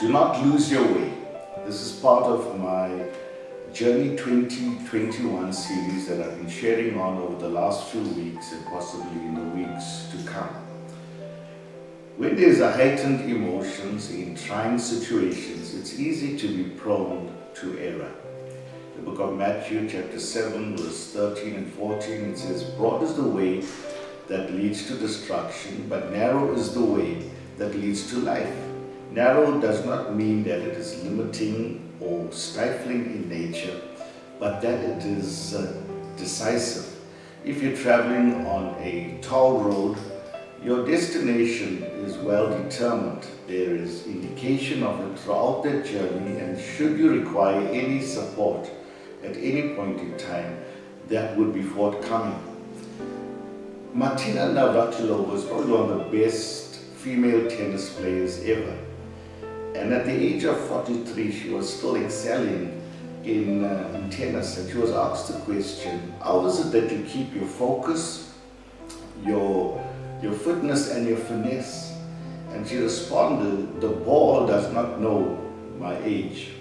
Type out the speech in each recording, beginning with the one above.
Do not lose your way. This is part of my Journey 2021 series that I've been sharing on over the last few weeks and possibly in the weeks to come. When there's a heightened emotions in trying situations, it's easy to be prone to error. The book of Matthew chapter 7 verse 13 and 14, it says, "Broad is the way that leads to destruction, but narrow is the way that leads to life." Narrow does not mean that it is limiting or stifling in nature, but that it is decisive. If you're traveling on a toll road, your destination is well determined. There is indication of it throughout the journey, and should you require any support at any point in time, that would be forthcoming. Martina Navratilova was probably one of the best female tennis players ever. And at the age of 43, she was still excelling in tennis. And she was asked the question, how is it that you keep your focus, your fitness and your finesse? And she responded, "The ball does not know my age."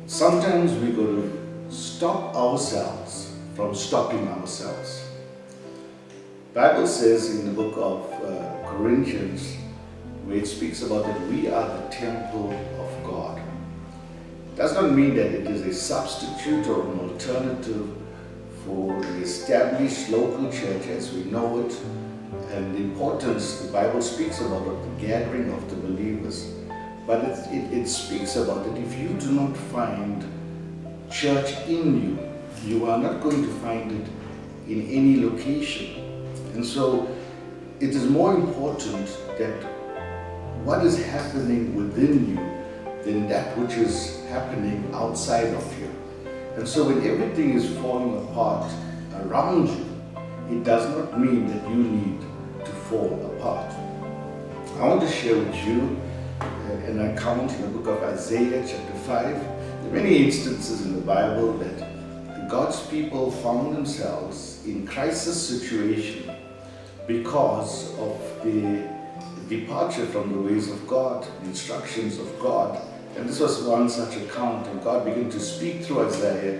Sometimes we got to stop ourselves from stopping ourselves. Bible says in the book of Corinthians, where it speaks about that we are the temple of God. It does not mean that it is a substitute or an alternative for the established local church as we know it, and the importance the Bible speaks about of the gathering of the believers. But it speaks about that if you do not find church in you, you are not going to find it in any location. And so it is more important that what is happening within you than that which is happening outside of you. And so when everything is falling apart around you, it does not mean that you need to fall apart. I want to share with you an account in the book of Isaiah chapter 5. There are many instances in the Bible that God's people found themselves in crisis situation because of the departure from the ways of God, the instructions of God. And this was one such account, and God began to speak through Isaiah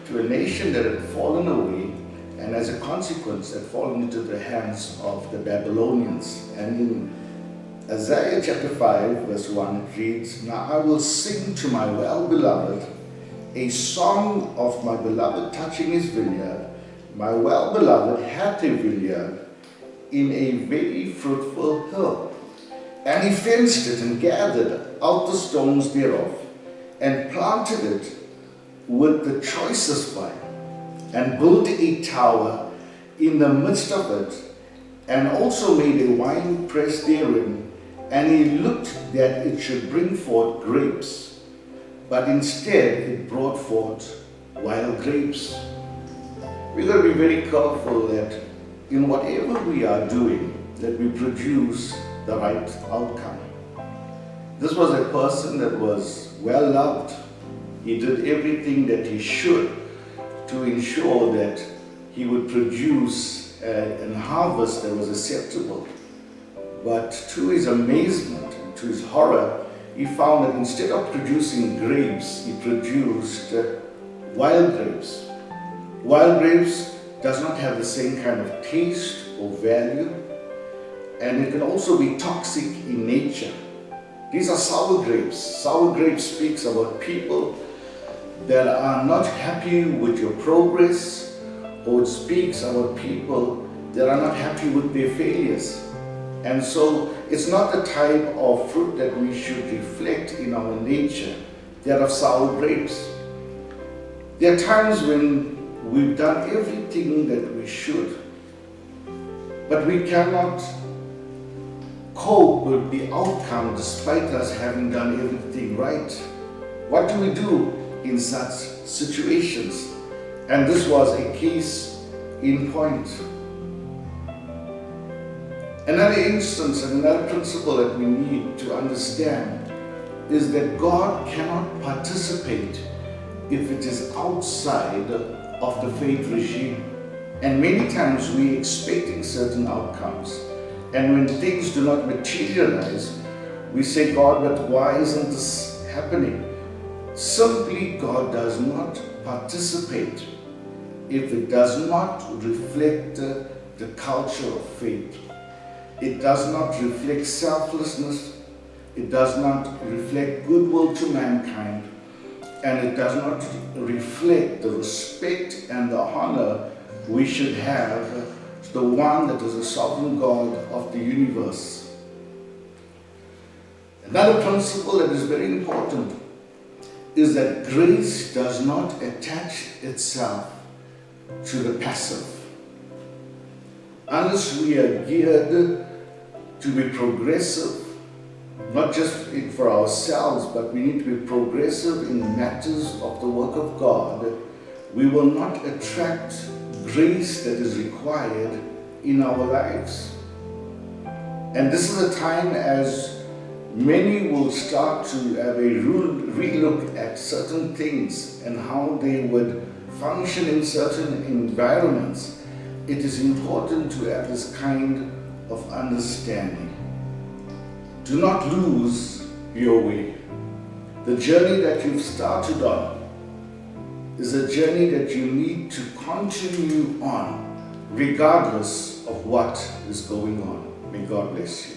to a nation that had fallen away, and as a consequence had fallen into the hands of the Babylonians. And in Isaiah chapter 5 verse 1 it reads, "Now I will sing to my well-beloved a song of my beloved touching his vineyard. My well-beloved hath a vineyard in a very fruitful hill. And he fenced it and gathered out the stones thereof, and planted it with the choicest vine, and built a tower in the midst of it, and also made a wine press therein. And he looked that it should bring forth grapes, but instead it brought forth wild grapes." We've got to be very careful that in whatever we are doing, that we produce the right outcome. This was a person that was well loved. He did everything that he should to ensure that he would produce a harvest that was acceptable. But to his amazement and to his horror, he found that instead of producing grapes, he produced wild grapes. Wild grapes does not have the same kind of taste or value, and it can also be toxic in nature. These are sour grapes. Sour grapes speaks about people that are not happy with your progress, or it speaks about people that are not happy with their failures. And so it's not the type of fruit that we should reflect in our nature, that of sour grapes. There are times when we've done everything that we should, but we cannot cope with the outcome despite us having done everything right. What do we do in such situations? And this was a case in point. Another instance and another principle that we need to understand is that God cannot participate if it is outside of the faith regime. And many times we're expecting certain outcomes. And when things do not materialize, we say, "God, but why isn't this happening. Simply, God does not participate if it does not reflect the culture of faith. It does not reflect selflessness. It does not reflect goodwill to mankind. And it does not reflect the respect and the honor we should have to the one that is the sovereign God of the universe. Another principle that is very important is that grace does not attach itself to the passive. Unless we are geared to be progressive, not just for ourselves, but we need to be progressive in matters of the work of God, we will not attract grace that is required in our lives. And this is a time as many will start to have a relook at certain things and how they would function in certain environments. It is important to have this kind of understanding. Do not lose your way. The journey that you've started on is a journey that you need to continue on regardless of what is going on. May God bless you.